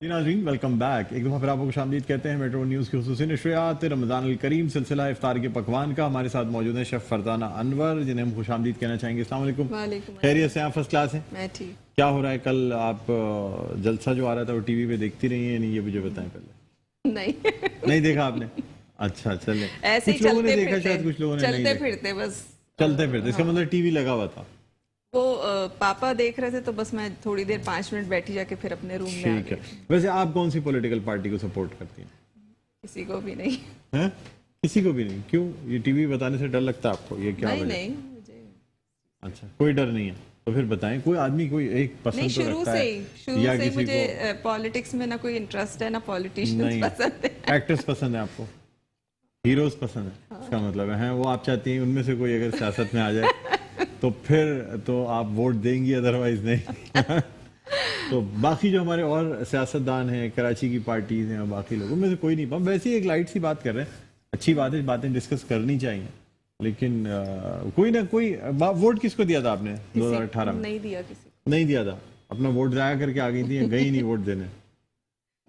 नाज़रीन welcome back. एक दफ़ा फिर आपको खुशामदीद कहते हैं मेट्रो न्यूज़ की खुसूसी नशरियात रमज़ान अल करीम सिलसिला इफ्तार के पकवान का। हमारे साथ मौजूद है शेफ़ फरजाना अनवर, जिन्हें हम खुशामदीद कहना चाहेंगे। अस्सलाम वालेकुम। खैरियत से आप फर्स्ट क्लास हैं? मैं ठीक। क्या हो रहा है? कल आप जलसा जो आ रहा था वो टीवी पे देखती रही हैं? नहीं, ये मुझे बताएं पहले। नहीं नहीं देखा आपने? अच्छा चले, ऐसे ही कुछ लोगों ने चलते देखा, फिरते शायद कुछ लोगों ने नहीं चलते देखा। फिरते बस चलते फिरते, इसका हाँ। मतलब टीवी लगा हुआ था। वो पापा देख रहे थे तो बस मैं थोड़ी देर 5 मिनट बैठी जाके फिर अपने रूम में आ ठीक है। गई। वैसे आप कौन सी पॉलिटिकल पार्टी को सपोर्ट करती हैं? किसी को भी नहीं। हैं? किसी को भी नहीं? क्यों? ये टीवी बताने से डर लगता है आपको? ये क्या नहीं वजह? नहीं मुझे अच्छा, कोई डर नहीं है तो फिर बताएं। कोई आदमी कोई एक पसंद नहीं, तो शुरू रखता से है ही शुरू या से ही किसी मुझे पॉलिटिक्स में ना कोई इंटरेस्ट है ना पॉलिटिशियंस नहीं? पसंद है। एक्टर्स पसंद है आपको? हीरोज पसंद है? इसका मतलब है वो आप चाहती हैं उनमें से कोई अगर सियासत में आ जाए तो फिर तो आप वोट देंगी, अदरवाइज नहीं। तो बाकी जो हमारे और सियासतदान हैं, कराची की पार्टीज हैं और बाकी लोगों में से कोई नहीं। हम वैसे ही एक लाइट सी बात कर रहे हैं, अच्छी बात है, बातें डिस्कस करनी चाहिए, लेकिन कोई ना कोई वोट किसको दिया था आपने 2018 में? नहीं दिया किसी को। नहीं दिया था? अपना वोट जाया करके आ गई थी या गई नहीं वोट देने?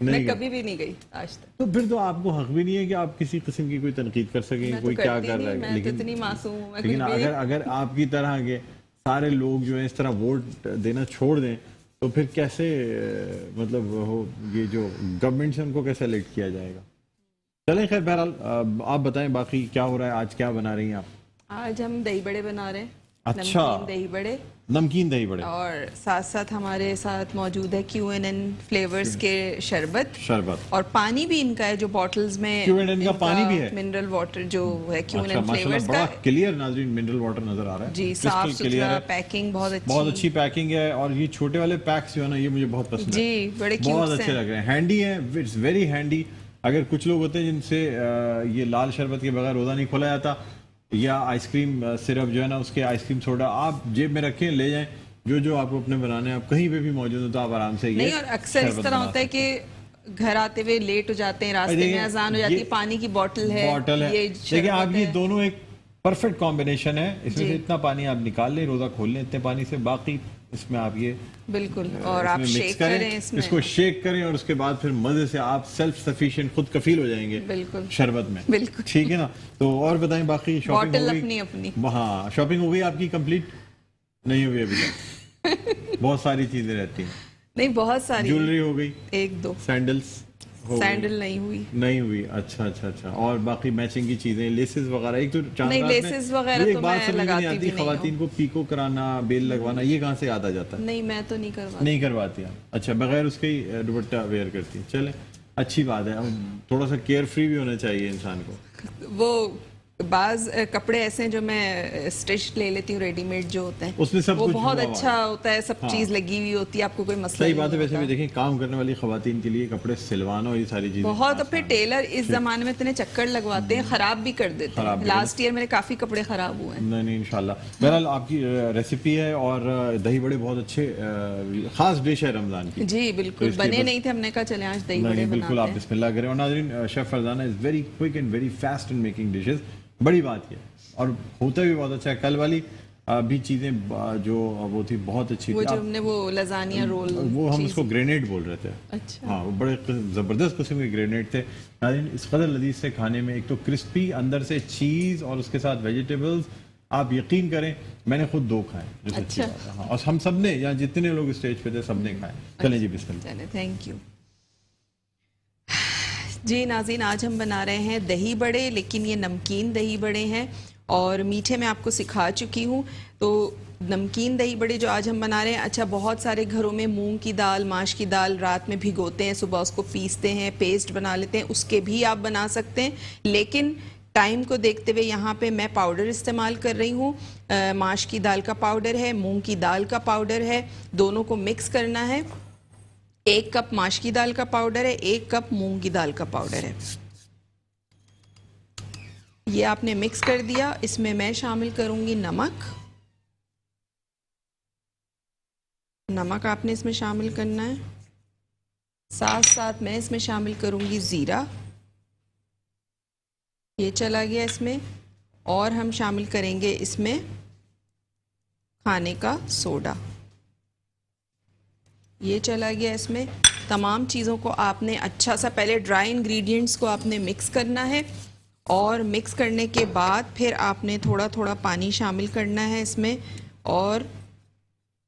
मैं नहीं गई। कभी भी नहीं गई आज तक। तो फिर तो आपको हक भी नहीं है कि आप किसी किस्म की कोई तनकीद कर सकें, मैं कोई तो क्या करती कर नहीं, रहा है। मैं तो इतनी मासूम हूँ, मैं लेकिन कुछ भी अगर अगर आपकी तरह के सारे लोग जो है इस तरह वोट देना छोड़ दें तो फिर कैसे मतलब हो, ये जो गवर्नमेंट से उनको कैसे इलेक्ट किया जाएगा? चलें, खैर बहरहाल आप बताएं बाकी क्या हो रहा है, आज क्या बना रही हैं आप? आज हम दही बड़े बना रहे हैं। अच्छा। नमकीन दही बड़े। नमकीन दही बड़े और साथ साथ हमारे साथ मौजूद है QNN फ्लेवर्स के शरबत और पानी भी इनका है जो बॉटल्स में QNN का पानी भी है, मिनरल वाटर जो है अच्छा, QNN माशाल्लाह फ्लेवर्स बड़ा का। क्लियर नाज़रीन मिनरल वाटर नजर आ रहा है जी, साफ सुथरा पैकिंग, बहुत अच्छी पैकिंग है। और ये छोटे वाले पैक्स जो है ना, ये मुझे बहुत पसंद है जी, बड़े बहुत क्यूट अच्छे लग रहे हैं, हैंडी है, इट्स वेरी हैंडी। अगर कुछ लोग होते हैं जिनसे ये लाल शरबत के बगैर रोज़ा नहीं खोला जाता, या आइसक्रीम सिरप जो है ना उसके आइसक्रीम सोडा आप जेब में रखें, ले जाएं, जो आपको अपने बनाने हैं, आप कहीं पे भी मौजूद हो तो आप आराम से ये नहीं। और अक्सर इस तरह होता है कि घर आते हुए लेट हो जाते हैं, रास्ते में अजान हो जाती है, पानी की बॉटल है ये देखिए आप, ये दोनों एक परफेक्ट कॉम्बिनेशन है। इसमें से इतना पानी आप निकाल लें, रोजा खोल लें इतने पानी से, बाकी इसमें आप ये बिल्कुल और आप शेक करें इसमें, इसको शेक करें और उसके बाद फिर मजे से आप सेल्फ सफिशिएंट, खुद कफील हो जाएंगे बिल्कुल शरबत में। बिल्कुल ठीक है ना? तो और बताएं बाकी शॉपिंग हो गई? अपनी अपनी हाँ, शॉपिंग हो गई आपकी कंप्लीट? नहीं हुई अभी तक? बहुत सारी चीजें रहती हैं। नहीं, बहुत सारी। ज्वेलरी हो गई? एक दो। सैंडल्स सैंडल नहीं हुई। नहीं हुई? अच्छा। और बाकी मैचिंग की चीजें, लेसेस वगैरह? एक तो नहीं, लेसेस वगैरह तो मैं लगाती भी नहीं। खवातीन को पीको कराना, बेल लगवाना, ये कहाँ से याद आ जाता है? नहीं, मैं तो नहीं करवाती आप? अच्छा, बगैर उसके ही दुपट्टा वेयर करती है। चले, अच्छी बात है। थोड़ा सा केयर फ्री भी होना चाहिए इंसान को। वो बाज कपड़े ऐसे हैं जो मैं स्टिच ले लेती हूँ, रेडीमेड जो होते हैं, उसमें सब वो कुछ बहुत अच्छा होता है, सब चीज लगी हुई होती है, आपको कोई मसला सही बात है। वैसे भी देखें, काम करने वाली खवातीन के लिए कपड़े सिलवाना और ये सारी चीजें बहुत, फिर टेलर इस जमाने में इतने चक्कर लगवाते हैं, खराब भी कर देते हैं। लास्ट ईयर मेरे काफी कपड़े खराब हुए हैं। नहीं इंशाल्लाह। बहरहाल आपकी रेसिपी है और दही बड़े बहुत अच्छे, खास डिश है रमजान की। जी बिल्कुल, बने नहीं थे, हमने कहा चले आज दही बड़े बिल्कुल, आप बिस्मिल्लाह करें। और नाज़रीन, chef Farzana is very quick and very fast in making dishes. बड़ी बात है और होता भी बहुत अच्छा है। कल वाली भी चीजें जो वो थी बहुत अच्छी वो थी। जो हमने वो लजानिया रोल, वो हम उसको ग्रेनेड बोल रहे थे। अच्छा। हाँ, वो बड़े जबरदस्त किस्म के ग्रेनेड थे नाज़रीन, इस कदर लजीज से खाने में। एक तो क्रिस्पी, अंदर से चीज और उसके साथ वेजिटेबल्स, आप यकीन करें मैंने खुद 2 खाए। अच्छा। हाँ, और हम सब ने, यहाँ जितने लोग स्टेज पे थे सबने खाए। चलें जी, बिस्मिल्लाह। चले, थैंक यू जी। नाज़रीन, आज हम बना रहे हैं दही बड़े, लेकिन ये नमकीन दही बड़े हैं और मीठे में आपको सिखा चुकी हूँ। तो नमकीन दही बड़े जो आज हम बना रहे हैं, अच्छा, बहुत सारे घरों में मूंग की दाल, माश की दाल रात में भिगोते हैं, सुबह उसको पीसते हैं, पेस्ट बना लेते हैं, उसके भी आप बना सकते हैं। लेकिन टाइम को देखते हुए यहाँ पे मैं पाउडर इस्तेमाल कर रही हूँ। माश की दाल का पाउडर है, मूंग की दाल का पाउडर है, दोनों को मिक्स करना है। 1 कप माश की दाल का पाउडर है, 1 कप मूंग की दाल का पाउडर है। ये आपने मिक्स कर दिया। इसमें मैं शामिल करूंगी नमक आपने इसमें शामिल करना है। साथ साथ मैं इसमें शामिल करूंगी जीरा, ये चला गया इसमें। और हम शामिल करेंगे इसमें खाने का सोडा, ये चला गया इसमें। तमाम चीज़ों को आपने अच्छा सा पहले ड्राई इंग्रेडिएंट्स को आपने मिक्स करना है और मिक्स करने के बाद फिर आपने थोड़ा थोड़ा पानी शामिल करना है इसमें और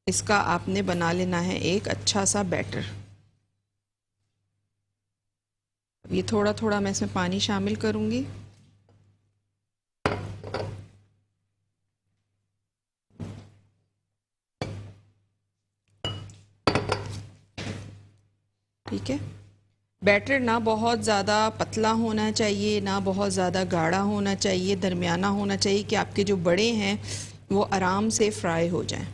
इसका आपने बना लेना है एक अच्छा सा बैटर। ये थोड़ा थोड़ा मैं इसमें पानी शामिल करूँगी। ठीक है, बैटर ना बहुत ज़्यादा पतला होना चाहिए ना बहुत ज़्यादा गाढ़ा होना चाहिए, दरमियाना होना चाहिए कि आपके जो बड़े हैं वो आराम से फ्राई हो जाएं।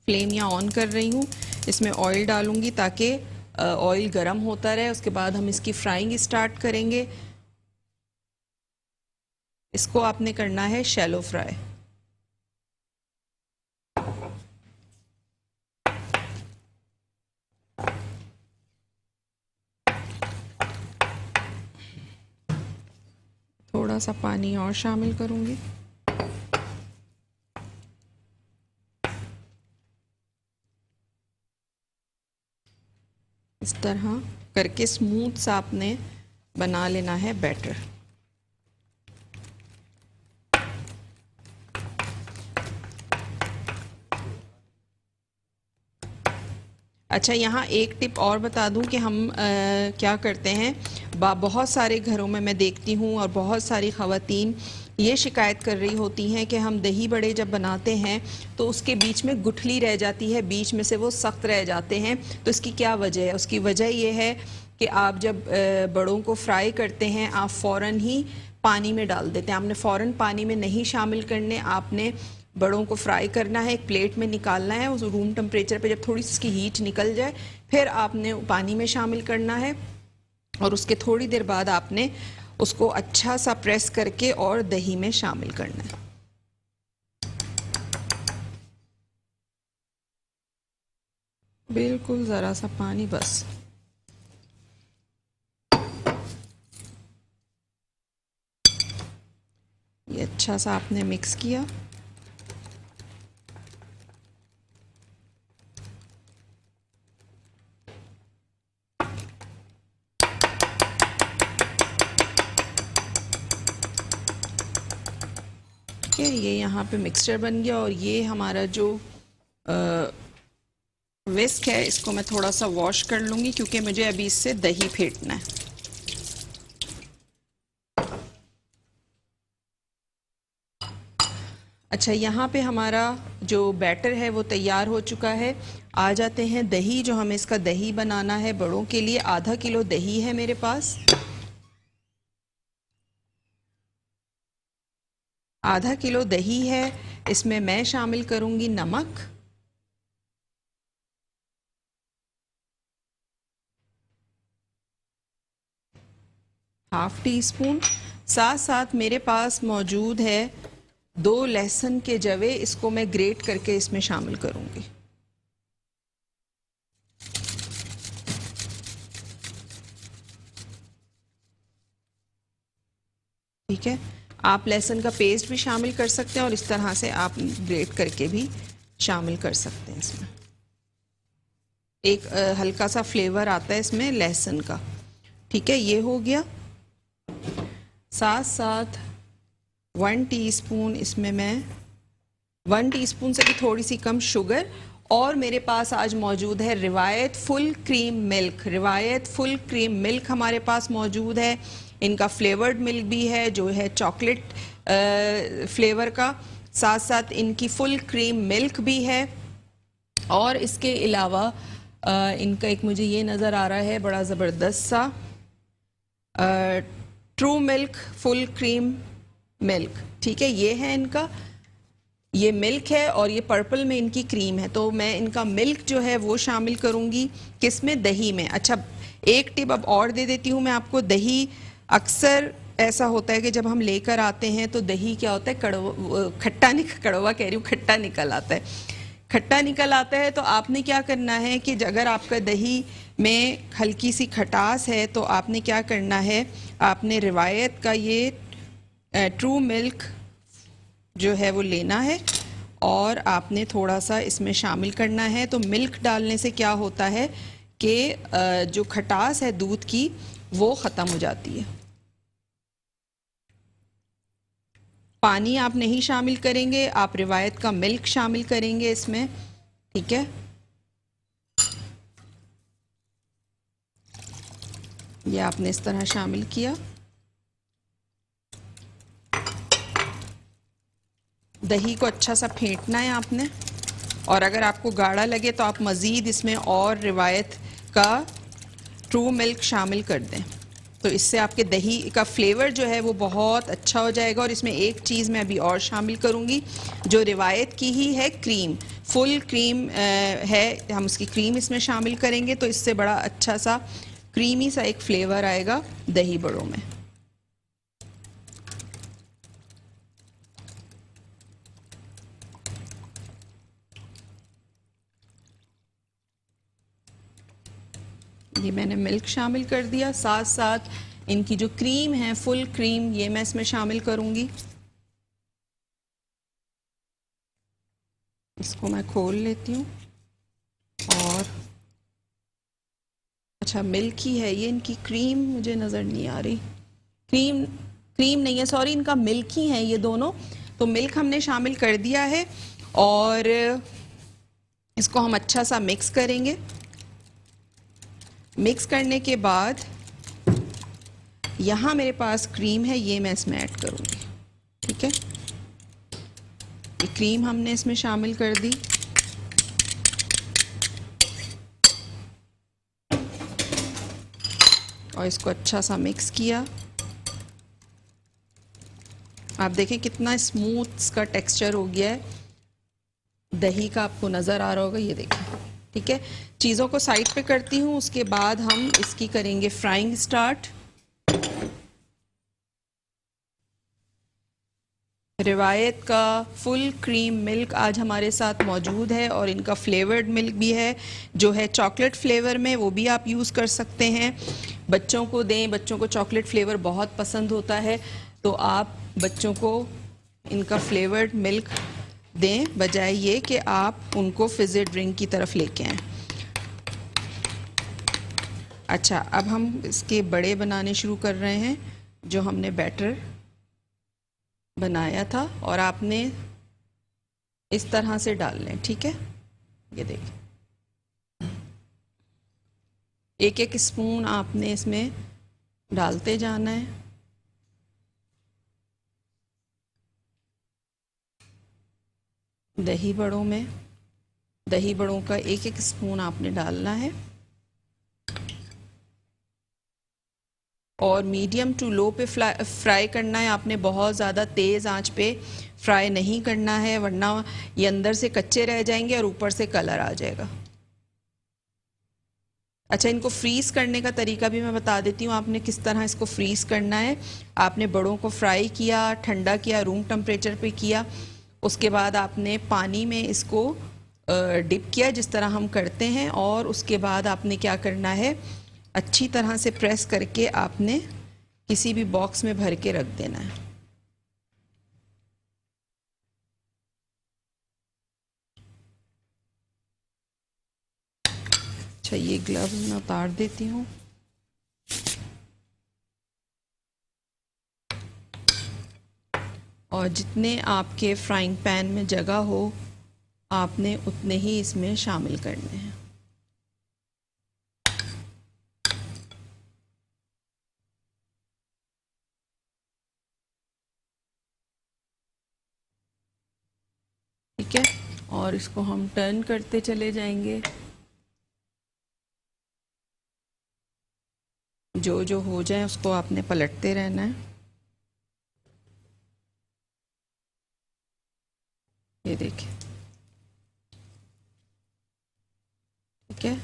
फ्लेम यहाँ ऑन कर रही हूँ, इसमें ऑयल डालूँगी ताकि ऑयल गर्म होता रहे, उसके बाद हम इसकी फ्राइंग स्टार्ट करेंगे। इसको आपने करना है शैलो फ्राई। थोड़ा सा पानी और शामिल करूँगी। इस तरह करके स्मूथ सा आपने बना लेना है बैटर। अच्छा, यहाँ एक टिप और बता दूं कि हम क्या करते हैं, बहुत सारे घरों में मैं देखती हूँ और बहुत सारी ख़वातीन ये शिकायत कर रही होती हैं कि हम दही बड़े जब बनाते हैं तो उसके बीच में गुठली रह जाती है, बीच में से वो सख्त रह जाते हैं। तो इसकी क्या वजह है? उसकी वजह ये है कि आप जब बड़ों को फ्राई करते हैं आप फ़ौरन ही पानी में डाल देते हैं। आपने फ़ौरन पानी में नहीं शामिल करने, आपने बड़ों को फ्राई करना है, एक प्लेट में निकालना है, उस रूम टेम्परेचर पे जब थोड़ी सी उसकी हीट निकल जाए फिर आपने पानी में शामिल करना है और उसके थोड़ी देर बाद आपने उसको अच्छा सा प्रेस करके और दही में शामिल करना है। बिल्कुल ज़रा सा पानी बस। ये अच्छा सा आपने मिक्स किया। ये यहाँ पे मिक्सचर बन गया और ये हमारा जो विस्क है इसको मैं थोड़ा सा वॉश कर लूँगी क्योंकि मुझे अभी इससे दही फेंटना है। अच्छा, यहाँ पे हमारा जो बैटर है वो तैयार हो चुका है। आ जाते हैं दही, जो हमें इसका दही बनाना है बड़ों के लिए। आधा किलो दही है मेरे पास। आधा किलो दही है, इसमें मैं शामिल करूंगी नमक, हाफ टी स्पून। साथ साथ मेरे पास मौजूद है 2 लहसुन के जवे, इसको मैं ग्रेट करके इसमें शामिल करूंगी। ठीक है, आप लहसुन का पेस्ट भी शामिल कर सकते हैं और इस तरह से आप ग्रेट करके भी शामिल कर सकते हैं। इसमें एक हल्का सा फ्लेवर आता है इसमें लहसुन का। ठीक है, ये हो गया। साथ साथ 1 टीस्पून इसमें मैं 1 टीस्पून से भी थोड़ी सी कम शुगर, और मेरे पास आज मौजूद है रिवायत फुल क्रीम मिल्क। रिवायत फुल क्रीम मिल्क हमारे पास मौजूद है। इनका फ्लेवर्ड मिल्क भी है जो है चॉकलेट फ्लेवर का, साथ साथ इनकी फुल क्रीम मिल्क भी है। और इसके अलावा इनका एक मुझे ये नज़र आ रहा है बड़ा ज़बरदस्त सा true milk full cream milk. ठीक है, ये है इनका, ये मिल्क है और ये पर्पल में इनकी क्रीम है। तो मैं इनका मिल्क जो है वो शामिल करूँगी किसमें, दही में। अच्छा, एक टिप अब और दे देती हूँ मैं आपको। दही अक्सर ऐसा होता है कि जब हम लेकर आते हैं तो दही क्या होता है, कड़वा कह रही हूँ, खट्टा निकल आता है। खट्टा निकल आता है तो आपने क्या करना है कि अगर आपका दही में हल्की सी खटास है तो आपने क्या करना है, आपने रिवायत का ये ट्रू मिल्क जो है वो लेना है और आपने थोड़ा सा इसमें शामिल करना है। तो मिल्क डालने से क्या होता है इसके जो खटास है दूध की वो ख़त्म हो जाती है। पानी आप नहीं शामिल करेंगे, आप रिवायत का मिल्क शामिल करेंगे इसमें, ठीक है। ये आपने इस तरह शामिल किया। दही को अच्छा सा फेंटना है आपने, और अगर आपको गाढ़ा लगे तो आप मज़ीद इसमें और रिवायत का ट्रू मिल्क शामिल कर दें, तो इससे आपके दही का फ्लेवर जो है वो बहुत अच्छा हो जाएगा। और इसमें एक चीज़ मैं अभी और शामिल करूँगी जो रिवायत की ही है, क्रीम, फुल क्रीम है, हम उसकी क्रीम इसमें शामिल करेंगे तो इससे बड़ा अच्छा सा क्रीमी सा एक फ्लेवर आएगा दही बड़ों में। ये मैंने मिल्क शामिल कर दिया, साथ साथ इनकी जो क्रीम है फुल क्रीम ये मैं इसमें शामिल करूंगी। इसको मैं खोल लेती हूँ। और अच्छा मिल्क ही है ये, इनकी क्रीम मुझे नज़र नहीं आ रही, क्रीम नहीं है, सॉरी, इनका मिल्क ही है ये दोनों। तो मिल्क हमने शामिल कर दिया है और इसको हम अच्छा सा मिक्स करेंगे। मिक्स करने के बाद यहाँ मेरे पास क्रीम है, ये मैं इसमें ऐड करूँगी, ठीक है। ये क्रीम हमने इसमें शामिल कर दी। और इसको अच्छा सा मिक्स किया। आप देखें कितना स्मूथ इसका टेक्सचर हो गया है, दही का आपको नज़र आ रहा होगा, ये देखें, ठीक है। चीज़ों को साइड पे करती हूँ, उसके बाद हम इसकी करेंगे फ्राइंग स्टार्ट। रिवायत का फुल क्रीम मिल्क आज हमारे साथ मौजूद है और इनका फ्लेवर्ड मिल्क भी है जो है चॉकलेट फ्लेवर में, वो भी आप यूज़ कर सकते हैं। बच्चों को दें, बच्चों को चॉकलेट फ्लेवर बहुत पसंद होता है, तो आप बच्चों को इनका फ्लेवर्ड मिल्क दें, बजाय ये कि आप उनको फिज़ी ड्रिंक की तरफ लेके आएँ। अच्छा, अब हम इसके बड़े बनाने शुरू कर रहे हैं, जो हमने बैटर बनाया था, और आपने इस तरह से डाल लें, ठीक है। ये देखिए, एक एक स्पून आपने इसमें डालते जाना है। दही बड़ों में, दही बड़ों का एक एक स्पून आपने डालना है और मीडियम टू लो पे फ्राई करना है आपने। बहुत ज़्यादा तेज़ आंच पे फ्राई नहीं करना है, वरना ये अंदर से कच्चे रह जाएंगे और ऊपर से कलर आ जाएगा। अच्छा, इनको फ्रीज़ करने का तरीका भी मैं बता देती हूँ, आपने किस तरह इसको फ्रीज़ करना है। आपने बड़ों को फ्राई किया, ठंडा किया, रूम टेम्परेचर पे किया, उसके बाद आपने पानी में इसको डिप किया जिस तरह हम करते हैं, और उसके बाद आपने क्या करना है, अच्छी तरह से प्रेस करके आपने किसी भी बॉक्स में भर के रख देना है। अच्छा, ये ग्लव्स मैं उतार देती हूँ। और जितने आपके फ्राइंग पैन में जगह हो आपने उतने ही इसमें शामिल करने हैं। ठीक है, और इसको हम टर्न करते चले जाएंगे। जो जो हो जाए उसको आपने पलटते रहना है। ये देखिए, ठीक है।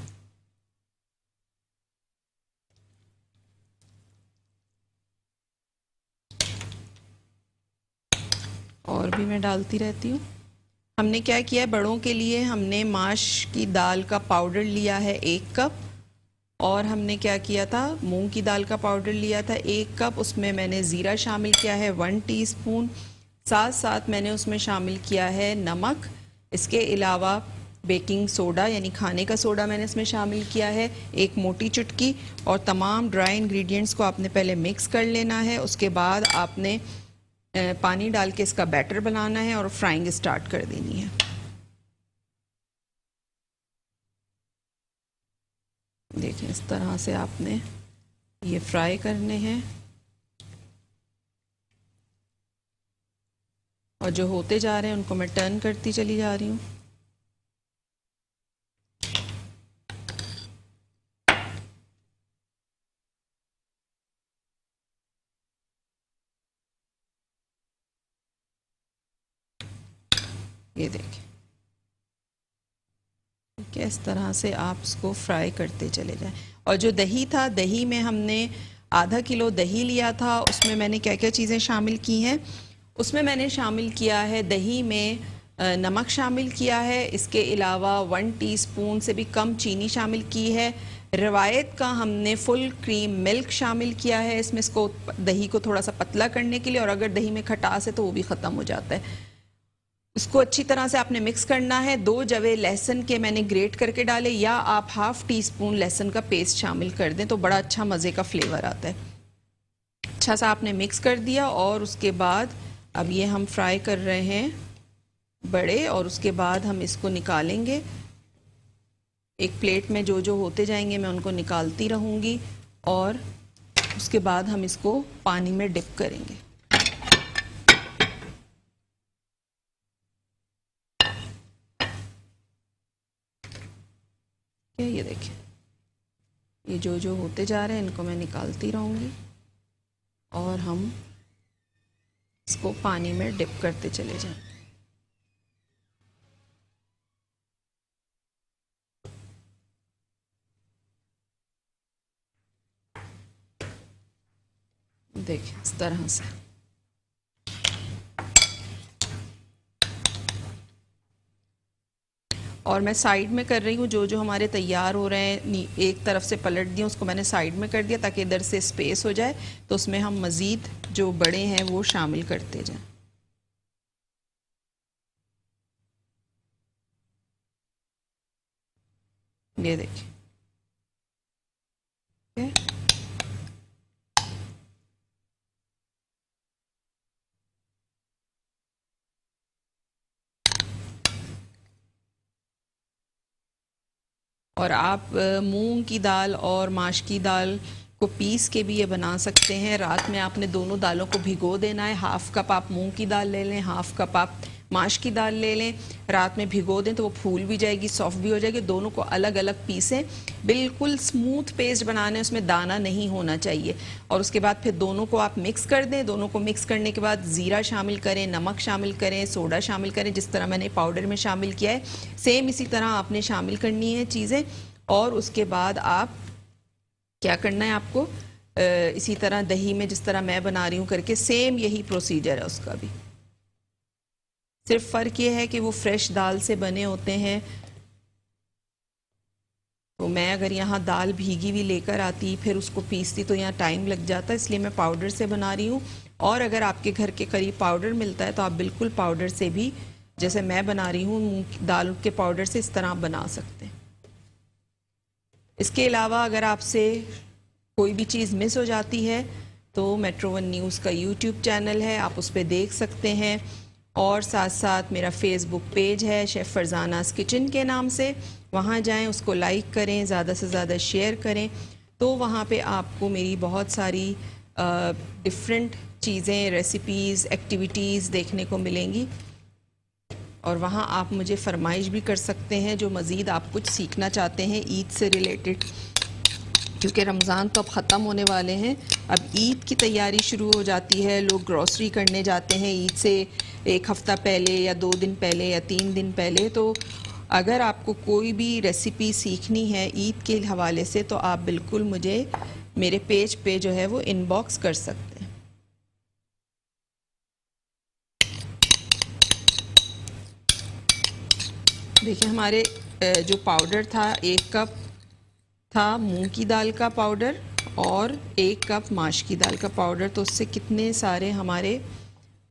और भी मैं डालती रहती हूँ। हमने क्या किया है, बड़ों के लिए हमने माश की दाल का पाउडर लिया है 1 कप, और हमने क्या किया था, मूंग की दाल का पाउडर लिया था 1 कप, उसमें मैंने ज़ीरा शामिल किया है 1 टीस्पून, साथ साथ मैंने उसमें शामिल किया है नमक। इसके अलावा बेकिंग सोडा यानी खाने का सोडा मैंने इसमें शामिल किया है, 1 मोटी चुटकी। और तमाम ड्राई इंग्रेडिएंट्स को आपने पहले मिक्स कर लेना है। उसके बाद आपने पानी डाल के इसका बैटर बनाना है और फ्राइंग स्टार्ट कर देनी है। देखें, इस तरह से आपने ये फ्राई करने हैं। और जो होते जा रहे हैं उनको मैं टर्न करती चली जा रही हूँ। ये देखिए, ठीक है, इस तरह से आप इसको फ्राई करते चले जाएं। और जो दही था, दही में हमने आधा किलो दही लिया था। उसमें मैंने क्या क्या चीज़ें शामिल की हैं? उसमें मैंने शामिल किया है, दही में नमक शामिल किया है। इसके अलावा 1 टीस्पून से भी कम चीनी शामिल की है। रवायत का हमने फुल क्रीम मिल्क शामिल किया है इसमें, इसको दही को थोड़ा सा पतला करने के लिए। और अगर दही में खटास है तो वो भी ख़त्म हो जाता है। इसको अच्छी तरह से आपने मिक्स करना है। 2 जवे लहसुन के मैंने ग्रेट करके डाले, या आप ½ टीस्पून लहसुन का पेस्ट शामिल कर दें तो बड़ा अच्छा मज़े का फ्लेवर आता है। अच्छा सा आपने मिक्स कर दिया। और उसके बाद अब ये हम फ्राई कर रहे हैं बड़े, और उसके बाद हम इसको निकालेंगे। एक प्लेट में जो जो होते जाएंगे मैं उनको निकालती रहूँगी। और उसके बाद हम इसको पानी में डिप करेंगे। ये देखिए, ये जो जो होते जा रहे हैं इनको मैं निकालती रहूँगी और हम इसको पानी में डिप करते चले जाएं। देखिए इस तरह से। और मैं साइड में कर रही हूँ, जो जो हमारे तैयार हो रहे हैं एक तरफ से पलट दिया, उसको मैंने साइड में कर दिया ताकि इधर से स्पेस हो जाए, तो उसमें हम मज़ीद जो बड़े हैं वो शामिल करते जाएं। ये देखिए, और आप मूंग की दाल और माश की दाल को पीस के भी ये बना सकते हैं। रात में आपने दोनों दालों को भिगो देना है। ½ कप आप मूंग की दाल ले लें, ½ कप आप माश की दाल ले लें। रात में भिगो दें तो वो फूल भी जाएगी, सॉफ्ट भी हो जाएगी। दोनों को अलग अलग पीसें, बिल्कुल स्मूथ पेस्ट बनाने, उसमें दाना नहीं होना चाहिए। और उसके बाद फिर दोनों को आप मिक्स कर दें। दोनों को मिक्स करने के बाद ज़ीरा शामिल करें, नमक शामिल करें, सोडा शामिल करें, जिस तरह मैंने पाउडर में शामिल किया है सेम इसी तरह आपने शामिल करनी है चीज़ें। और उसके बाद आप क्या करना है, आपको इसी तरह दही में जिस तरह मैं बना रही हूँ करके सेम यही प्रोसीजर है उसका भी। सिर्फ फ़र्क ये है कि वो फ्रेश दाल से बने होते हैं। तो मैं अगर यहाँ दाल भीगी हुई लेकर आती फिर उसको पीसती तो यहाँ टाइम लग जाता, इसलिए मैं पाउडर से बना रही हूँ। और अगर आपके घर के करीब पाउडर मिलता है तो आप बिल्कुल पाउडर से भी, जैसे मैं बना रही हूँ मूंग दाल के पाउडर से, इस तरह आप बना सकते हैं। इसके अलावा अगर आपसे कोई भी चीज़ मिस हो जाती है तो मेट्रो 1 न्यूज़ का यूट्यूब चैनल है, आप उस पर देख सकते हैं। और साथ साथ मेरा फेसबुक पेज है शेफ़ फरजानास किचन के नाम से, वहाँ जाएं, उसको लाइक करें, ज़्यादा से ज़्यादा शेयर करें। तो वहाँ पे आपको मेरी बहुत सारी डिफरेंट चीज़ें, रेसिपीज़, एक्टिविटीज़ देखने को मिलेंगी। और वहाँ आप मुझे फरमाइश भी कर सकते हैं जो मज़ीद आप कुछ सीखना चाहते हैं ईद से रिलेटेड, क्योंकि रमज़ान तो अब ख़त्म होने वाले हैं। अब ईद की तैयारी शुरू हो जाती है, लोग ग्रॉसरी करने जाते हैं ईद से 1 हफ़्ता पहले या 2 दिन पहले या 3 दिन पहले। तो अगर आपको कोई भी रेसिपी सीखनी है ईद के हवाले से तो आप बिल्कुल मुझे मेरे पेज पे जो है वो इनबॉक्स कर सकते हैं। देखिए हमारे जो पाउडर था, 1 कप था मूंग की दाल का पाउडर और 1 कप माश की दाल का पाउडर, तो उससे कितने सारे हमारे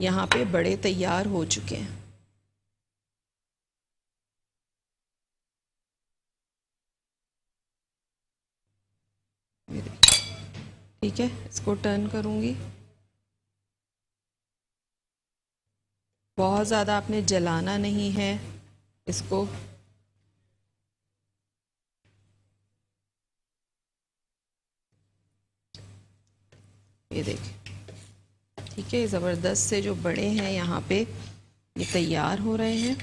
यहाँ पे बड़े तैयार हो चुके हैं। ठीक है, इसको टर्न करूँगी। बहुत ज़्यादा आपने जलाना नहीं है इसको। ये देखिए, ठीक है, ज़बरदस्त से जो बड़े हैं यहाँ पे ये तैयार हो रहे हैं।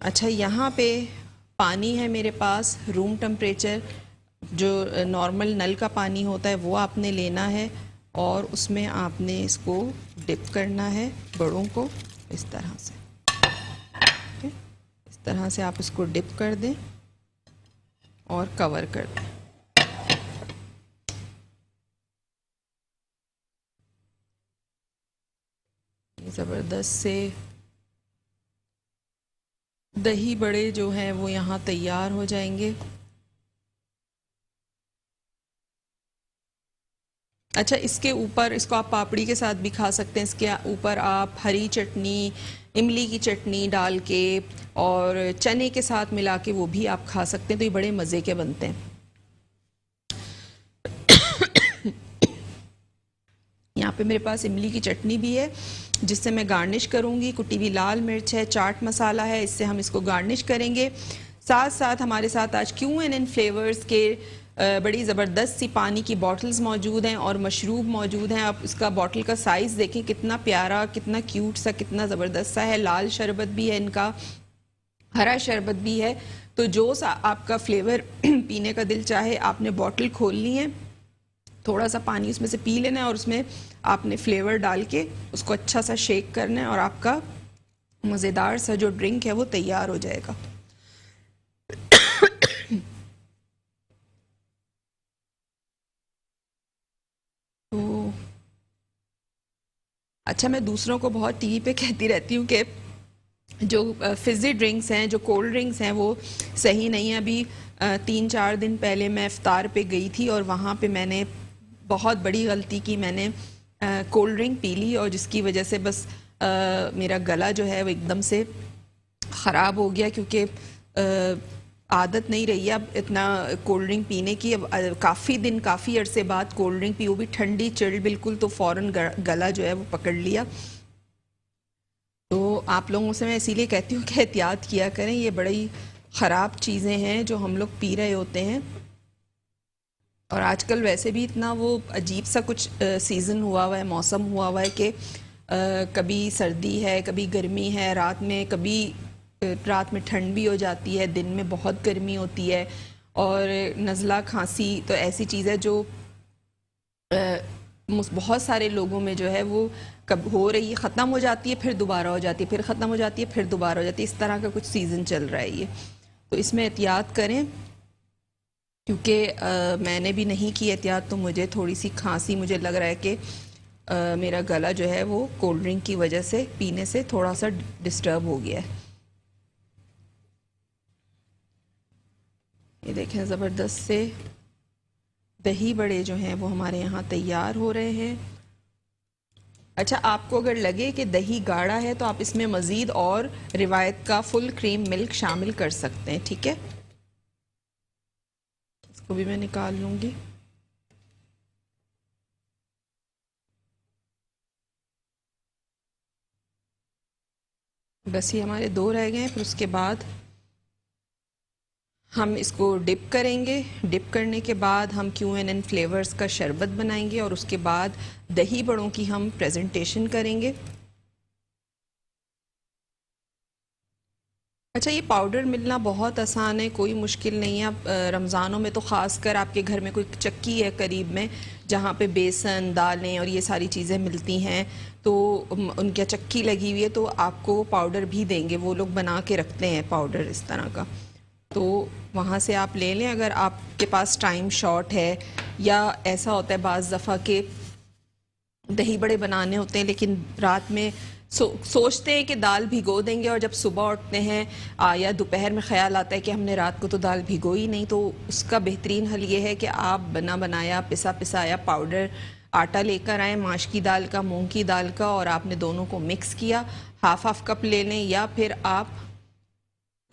अच्छा, यहाँ पे पानी है मेरे पास रूम टेम्परेचर, जो नॉर्मल नल का पानी होता है वो आपने लेना है और उसमें आपने इसको डिप करना है बड़ों को इस तरह से। ठीक है, इस तरह से आप इसको डिप कर दें और कवर कर दें। ज़बरदस्त से दही बड़े जो हैं वो यहाँ तैयार हो जाएंगे। अच्छा, इसके ऊपर इसको आप पापड़ी के साथ भी खा सकते हैं। इसके ऊपर आप हरी चटनी, इमली की चटनी डाल के और चने के साथ मिला के वो भी आप खा सकते हैं, तो ये बड़े मज़े के बनते हैं। यहाँ पे मेरे पास इमली की चटनी भी है जिससे मैं गार्निश करूँगी। कुटी हुई लाल मिर्च है, चाट मसाला है, इससे हम इसको गार्निश करेंगे। साथ साथ हमारे साथ आज Q&N फ्लेवर्स के बड़ी ज़बरदस्त सी पानी की बॉटल्स मौजूद हैं और मशरूब मौजूद हैं। आप इसका बॉटल का साइज़ देखें, कितना प्यारा, कितना क्यूट सा, कितना ज़बरदस्त सा है। लाल शरबत भी है इनका, हरा शरबत भी है। तो जो सा आपका फ्लेवर पीने का दिल चाहे, आपने बॉटल खोलनी है, थोड़ा सा पानी उसमें से पी लेना है और उसमें आपने फ्लेवर डाल के उसको अच्छा सा शेक करना है और आपका मज़ेदार सा जो ड्रिंक है वो तैयार हो जाएगा। तो अच्छा, मैं दूसरों को बहुत टीवी पे कहती रहती हूँ कि जो फिज़ी ड्रिंक्स हैं, जो कोल्ड ड्रिंक्स हैं, वो सही नहीं है। अभी 3-4 दिन पहले मैं इफ्तार पे गई थी और वहाँ पे मैंने बहुत बड़ी गलती की। मैंने कोल्ड ड्रिंक पी ली और जिसकी वजह से बस मेरा गला जो है वो एकदम से ख़राब हो गया, क्योंकि आदत नहीं रही है अब इतना कोल्ड ड्रिंक पीने की। अब काफ़ी दिन, काफ़ी अरसे बाद कोल्ड ड्रिंक पी, वो भी ठंडी चिल्ड बिल्कुल, तो फ़ौरन गला जो है वो पकड़ लिया। तो आप लोगों से मैं इसीलिए कहती हूँ कि एहतियात किया करें, ये बड़ी ख़राब चीज़ें हैं जो हम लोग पी रहे होते हैं। और आजकल वैसे भी इतना वो अजीब सा कुछ सीज़न हुआ हुआ है, मौसम हुआ हुआ है कि कभी सर्दी है, कभी गर्मी है, रात में कभी रात में ठंड भी हो जाती है, दिन में बहुत गर्मी होती है। और नज़ला, खांसी तो ऐसी चीज़ है जो बहुत सारे लोगों में जो है वो कब हो रही है, ख़त्म हो जाती है, फिर दोबारा हो जाती है, फिर ख़त्म हो जाती है, फिर दोबारा हो जाती है। इस तरह का कुछ सीज़न चल रहा है ये, तो इसमें एहतियात करें। क्योंकि मैंने भी नहीं की एहतियात, तो मुझे थोड़ी सी खांसी, मुझे लग रहा है कि मेरा गला जो है वो कोल्ड ड्रिंक की वजह से, पीने से थोड़ा सा डिस्टर्ब हो गया है। ये देखें, ज़बरदस्त से दही बड़े जो हैं वो हमारे यहाँ तैयार हो रहे हैं। अच्छा, आपको अगर लगे कि दही गाढ़ा है तो आप इसमें मज़ीद और रिवायत का फुल क्रीम मिल्क शामिल कर सकते हैं। ठीक है, इसको भी मैं निकाल लूँगी। बस ये हमारे 2 रह गए हैं, फिर उसके बाद हम इसको डिप करेंगे। डिप करने के बाद हम Q&N फ्लेवर्स का शरबत बनाएंगे और उसके बाद दही बड़ों की हम प्रेजेंटेशन करेंगे। अच्छा, ये पाउडर मिलना बहुत आसान है, कोई मुश्किल नहीं है। अब रमज़ानों में तो ख़ास कर आपके घर में कोई चक्की है करीब में जहाँ पे बेसन, दालें और ये सारी चीज़ें मिलती हैं, तो उनके चक्की लगी हुई है, तो आपको पाउडर भी देंगे, वो लोग बना के रखते हैं पाउडर इस तरह का, तो वहाँ से आप ले लें अगर आपके पास टाइम शॉर्ट है। या ऐसा होता है बाज़ दफ़ा के दही बड़े बनाने होते हैं लेकिन रात में सोचते हैं कि दाल भिगो देंगे और जब सुबह उठते हैं या दोपहर में ख्याल आता है कि हमने रात को तो दाल भिगोई नहीं, तो उसका बेहतरीन हल ये है कि आप बना बनाया, पिसा पिसाया पाउडर आटा लेकर आएँ, माश की दाल का, मूंग की दाल का, और आपने दोनों को मिक्स किया, हाफ कप ले लें।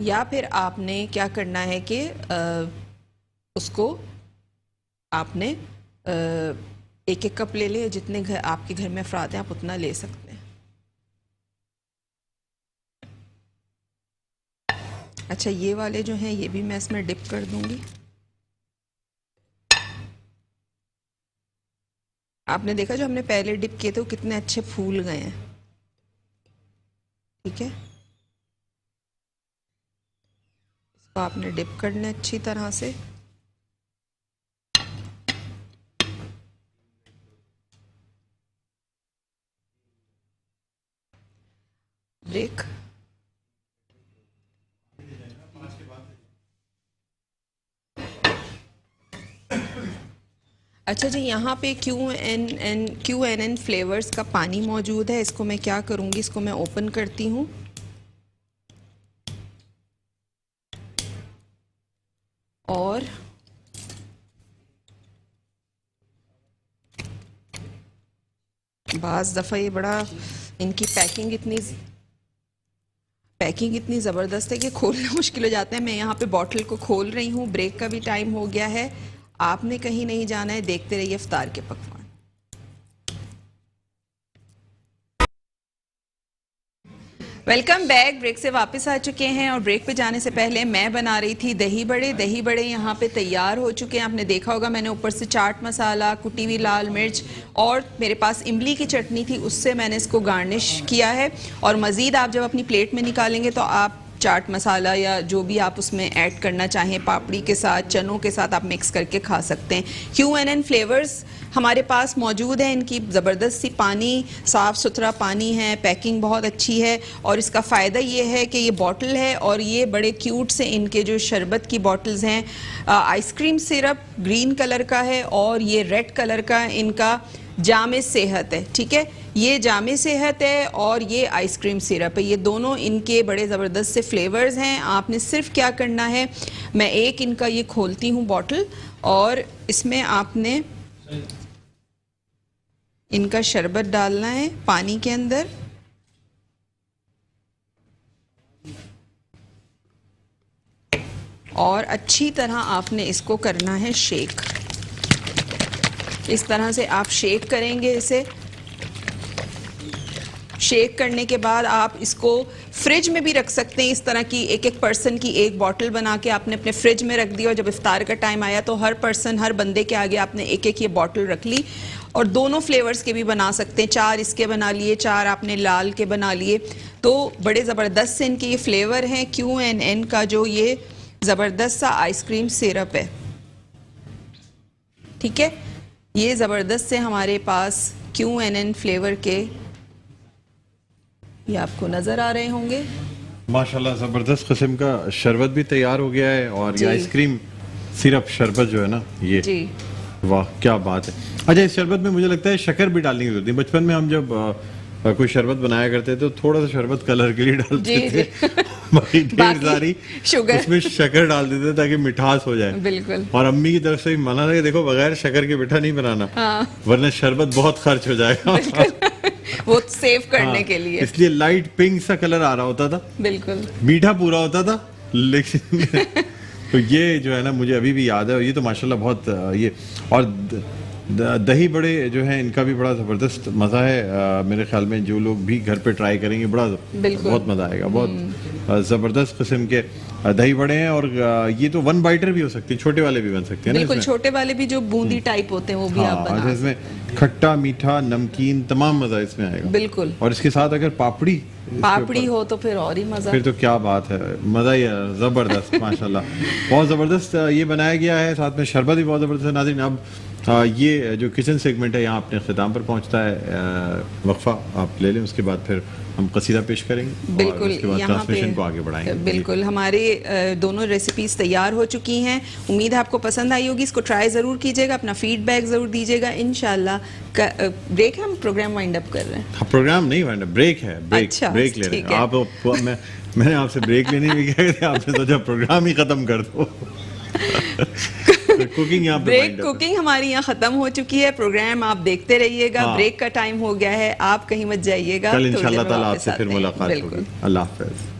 या फिर आपने क्या करना है कि उसको आपने एक एक कप ले लिया, जितने घर आपके घर में अफराद हैं आप उतना ले सकते हैं। अच्छा, ये वाले जो हैं ये भी मैं इसमें डिप कर दूंगी। आपने देखा जो हमने पहले डिप किए थे वो कितने अच्छे फूल गए हैं। ठीक है, इसको आपने डिप करना अच्छी तरह से। ब्रेक। अच्छा जी, यहाँ पे QNN फ्लेवर्स का पानी मौजूद है। इसको मैं क्या करूँगी, इसको मैं ओपन करती हूँ और बाज़ दफ़ा ये बड़ा इनकी पैकिंग इतनी ज़बरदस्त है कि खोलना मुश्किल हो जाता है। मैं यहाँ पे बॉटल को खोल रही हूँ। ब्रेक का भी टाइम हो गया है, आपने कहीं नहीं जाना है, देखते रहिए इफ्तार के पकवान। Welcome back. ब्रेक से वापस आ चुके हैं और ब्रेक पे जाने से पहले मैं बना रही थी दही बड़े। दही बड़े यहाँ पे तैयार हो चुके हैं। आपने देखा होगा मैंने ऊपर से चाट मसाला, कुटी हुई लाल मिर्च और मेरे पास इमली की चटनी थी, उससे मैंने इसको गार्निश किया है। और मज़ीद आप जब अपनी प्लेट में निकालेंगे तो आप चाट मसाला या जो भी आप उसमें ऐड करना चाहें, पापड़ी के साथ, चनों के साथ आप मिक्स करके खा सकते हैं। QNN फ्लेवर्स हमारे पास मौजूद है। इनकी ज़बरदस्त सी पानी, साफ़ सुथरा पानी है, पैकिंग बहुत अच्छी है और इसका फ़ायदा ये है कि ये बॉटल है और ये बड़े क्यूट से इनके जो शरबत की बॉटल्स हैं, आइसक्रीम सिरप ग्रीन कलर का है और ये रेड कलर का इनका जामे सेहत है। ठीक है, ये जामे सेहत है और ये आइसक्रीम सिरप है। ये दोनों इनके बड़े ज़बरदस्त से फ्लेवर्स हैं। आपने सिर्फ क्या करना है, मैं एक इनका ये खोलती हूँ बॉटल और इसमें आपने इनका शरबत डालना है पानी के अंदर। और अच्छी तरह आपने इसको करना है शेक। इस तरह से आप शेक करेंगे इसे। शेक करने के बाद आप इसको फ्रिज में भी रख सकते हैं। इस तरह की एक पर्सन की एक बॉटल बना के आपने अपने फ्रिज में रख दी और जब इफ्तार का टाइम आया तो हर बंदे के आगे आपने एक ये बॉटल रख ली। और दोनों फ्लेवर्स के भी बना सकते हैं, 4 इसके बना लिए, 4 आपने लाल के बना लिए। तो बड़े ज़बरदस्त से इनके ये फ्लेवर हैं। QNN का जो ये ज़बरदस्त सा आइसक्रीम सिरप है, ठीक है, ये ज़बरदस्त से हमारे पास QNN फ्लेवर के ये आपको नज़र आ रहे होंगे। माशाल्लाह ज़बरदस्त किस्म का शरबत भी तैयार हो गया है और ये आइसक्रीम सिरप शरबत जो है ना, ये जी वाह क्या बात है। अच्छा, इस शरबत में मुझे लगता है शक्कर भी डालने की जरूरत है। बचपन में हम जब कोई शरबत बनाया करते थे तो थोड़ा सा शरबत कलर के लिए डालते थे, बाकी ढेर सारी शुगर उसमें शक्कर डाल देते ताकि मिठास हो जाए। बिल्कुल। और अम्मी की तरफ से भी मना था कि देखो बगैर शक्कर के मीठा नहीं बनाना, वरना शरबत बहुत खर्च हो जाएगा। वो सेव करने के लिए, इसलिए लाइट पिंक सा कलर आ रहा होता था, बिल्कुल मीठा पूरा होता था। लेकिन तो ये जो है ना मुझे अभी भी याद है। और ये तो माशाल्लाह बहुत ये और दही बड़े जो हैं इनका भी बड़ा ज़बरदस्त मज़ा है। मेरे ख्याल में जो लोग भी घर पे ट्राई करेंगे बहुत मज़ा आएगा। बहुत ज़बरदस्त किस्म के दही बड़े हैं और ये तो 1 बाइटर भी हो सकती है, छोटे वाले भी बन सकते हैं। बिल्कुल, छोटे वाले भी जो बूंदी टाइप होते हैं वो भी आप बना सकते हैं। इसमें खट्टा, मीठा, नमकीन तमाम मज़ा इसमें आएगा। बिल्कुल। और इसके साथ अगर पापड़ी हो तो फिर और ही मज़ा, फिर तो क्या बात है, मज़ा ही है। ज़बरदस्त माशाल्लाह, बहुत ज़बरदस्त ये बनाया गया है। साथ में शरबत भी बहुत ज़बरदस्त है। नाज़रीन, अब ये जो किचन सेगमेंट है यहाँ अपने ख़िताम पर पहुँचता है। वक्फा आप ले लें, उसके बाद फिर हम कसीदा पेश करेंगे। बिल्कुल, उसके बाद ट्रांसमिशन को आगे बढ़ाएंगे। बिल्कुल, हमारे दोनों रेसिपीज़ तैयार हो चुकी हैं। उम्मीद है आपको पसंद आई होगी। इसको ट्राई ज़रूर कीजिएगा, अपना फीडबैक ज़रूर दीजिएगा। इंशाल्लाह ब्रेक है, हम प्रोग्राम वाइंड अप कर रहे हैं। हाँ, प्रोग्राम नहीं वाइंड अप, ब्रेक है। ब्रेक ले रहे हैं आप। मैंने आपसे ब्रेक लेने भी कहा था, आपने सोचा प्रोग्राम ही ख़त्म कर दो। कुकिंग यहाँ पे कुकिंग हमारी यहाँ खत्म हो चुकी है। प्रोग्राम आप देखते रहिएगा। ब्रेक का टाइम हो गया है, आप कहीं मत जाइएगा। कल इंशाल्लाह ताला आपसे फिर मुलाकात होगी। अल्लाह हाफ़िज़।